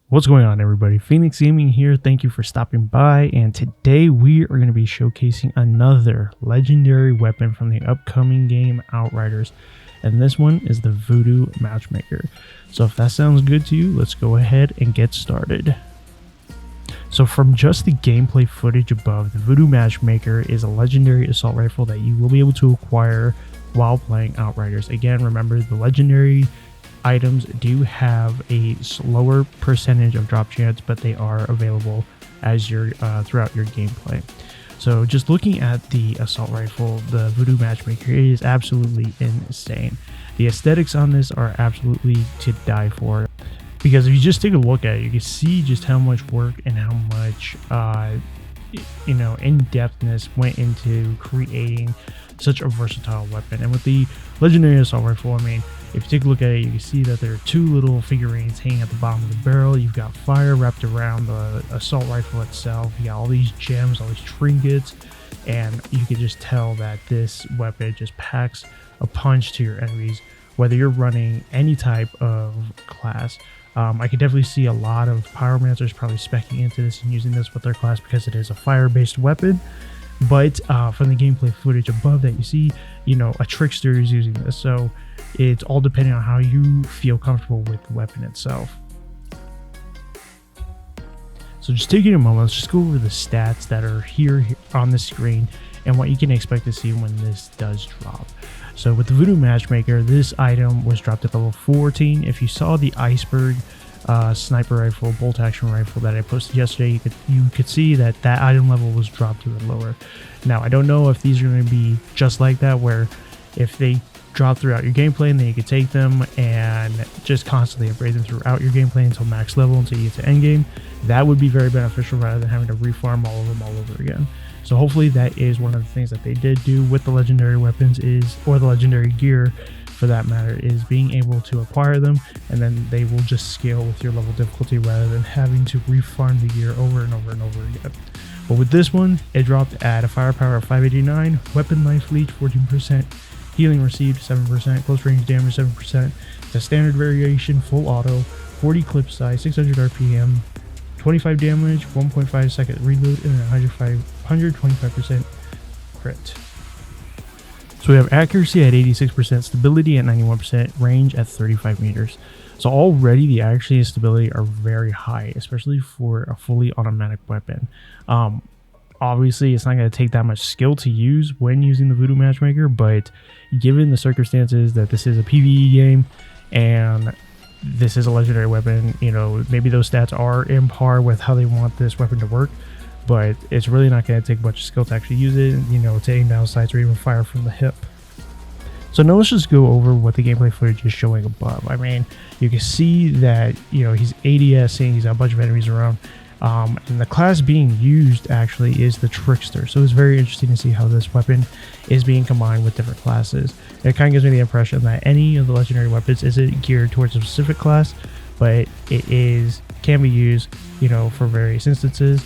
What's going on, everybody? Phoenix Gaming here. Thank you for stopping by, and today we are going to be showcasing another legendary weapon from the upcoming game Outriders, and this one is the Voodoo Matchmaker. So if that sounds good to you, let's go ahead and get started. So from just the gameplay footage above, the Voodoo Matchmaker is a legendary assault rifle that you will be able to acquire while playing Outriders. Again, remember, the legendary items do have a slower percentage of drop chance, but they are available as you're throughout your gameplay. So just looking at the assault rifle, the Voodoo Matchmaker, it is absolutely insane. The aesthetics on this are absolutely to die for, because if you just take a look at it, you can see just how much work and how much in-depthness went into creating such a versatile weapon. And with the legendary assault rifle, I mean, if you take a look at it, you can see that there are two little figurines hanging at the bottom of the barrel. You've got fire wrapped around the assault rifle itself. You got all these gems, all these trinkets, and you can just tell that this weapon just packs a punch to your enemies, whether you're running any type of class. I could definitely see a lot of pyromancers probably speccing into this and using this with their class because it is a fire-based weapon. But from the gameplay footage above that, you see, a trickster is using this. So it's all depending on how you feel comfortable with the weapon itself. So just taking a moment, let's just go over the stats that are here on the screen and what you can expect to see when this does drop. So with the Voodoo Matchmaker, this item was dropped at level 14. If you saw the Iceberg sniper rifle, bolt action rifle that I posted yesterday, you could see that item level was dropped even lower. Now, I don't know if these are going to be just like that, where if they drop throughout your gameplay and then you can take them and just constantly upgrade them throughout your gameplay until max level, until you get to end game. That would be very beneficial rather than having to refarm all of them all over again. So hopefully that is one of the things that they did do with the legendary weapons or the legendary gear for that matter, is being able to acquire them, and then they will just scale with your level difficulty rather than having to refarm the gear over and over and over again. But with this one, it dropped at a firepower of 589, weapon life leech 14%, healing received 7%, close range damage 7%, the standard variation, full auto, 40 clip size, 600 RPM, 25 damage, 1.5 second reload, and 125% crit. So we have accuracy at 86%, stability at 91%, range at 35 meters. So already the accuracy and stability are very high, especially for a fully automatic weapon. Obviously, it's not going to take that much skill to use when using the Voodoo Matchmaker, but given the circumstances that this is a PvE game and this is a legendary weapon, maybe those stats are in par with how they want this weapon to work, but it's really not going to take much skill to actually use it, to aim down sights or even fire from the hip. So now let's just go over what the gameplay footage is showing above. I mean, you can see that, he's ADSing, he's got a bunch of enemies around. And the class being used actually is the Trickster, so it's very interesting to see how this weapon is being combined with different classes. It kind of gives me the impression that any of the legendary weapons isn't geared towards a specific class, but it can be used, for various instances.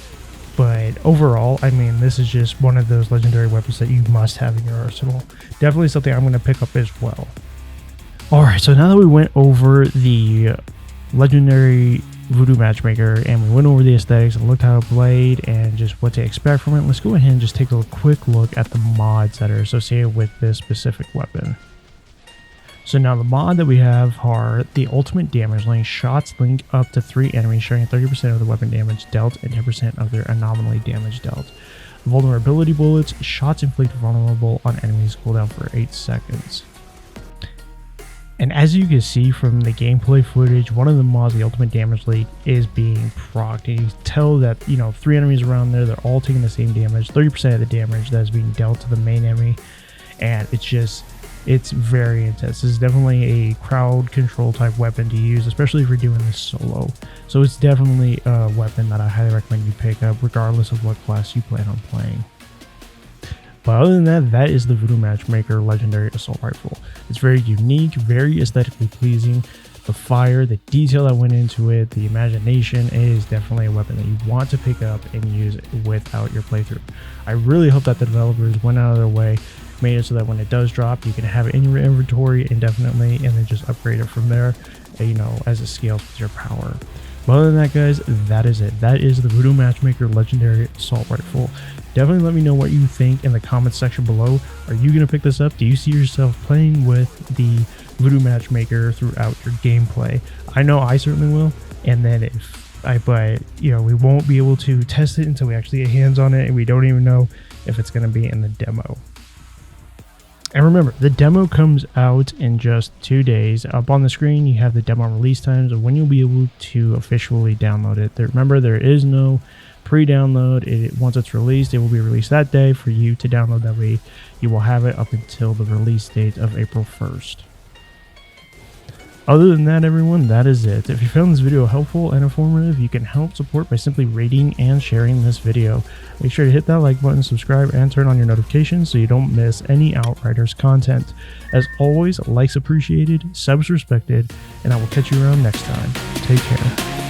But overall, I mean, this is just one of those legendary weapons that you must have in your arsenal. Definitely something I'm going to pick up as well. Alright, so now that we went over the legendary Voodoo Matchmaker and we went over the aesthetics and looked how it played and just what to expect from it, let's go ahead and just take a quick look at the mods that are associated with this specific weapon. So now the mod that we have are the ultimate damage link. Shots link up to 3 enemies, sharing 30% of the weapon damage dealt and 10% of their anomaly damage dealt. Vulnerability bullets. Shots inflict vulnerable on enemies, cooldown for 8 seconds. And as you can see from the gameplay footage, one of the mods, the ultimate damage leak, is being procced. And you can tell that, 3 enemies around there, they're all taking the same damage, 30% of the damage that is being dealt to the main enemy. And it's very intense. This is definitely a crowd control type weapon to use, especially if you're doing this solo. So it's definitely a weapon that I highly recommend you pick up, regardless of what class you plan on playing. But other than that, that is the Voodoo Matchmaker Legendary Assault Rifle. It's very unique, very aesthetically pleasing. The fire, the detail that went into it, the imagination, is definitely a weapon that you want to pick up and use without your playthrough. I really hope that the developers went out of their way, made it so that when it does drop, you can have it in your inventory indefinitely and then just upgrade it from there, as it scales with your power. But other than that, guys, that is it. That is the Voodoo Matchmaker Legendary Assault Rifle. Definitely let me know what you think in the comments section below. Are you going to pick this up? Do you see yourself playing with the Voodoo Matchmaker throughout your gameplay? I know I certainly will. And then if I buy it, you know, we won't be able to test it until we actually get hands on it, and we don't even know if it's going to be in the demo. And remember, the demo comes out in just 2 days. Up on the screen, you have the demo release times of when you'll be able to officially download it. Remember, there is no pre-download. Once it's released, it will be released that day for you to download. That way, you will have it up until the release date of April 1st. Other than that, everyone, that is it. If you found this video helpful and informative, you can help support by simply rating and sharing this video. Make sure to hit that like button, subscribe, and turn on your notifications so you don't miss any Outriders content. As always, likes appreciated, subs respected, and I will catch you around next time. Take care.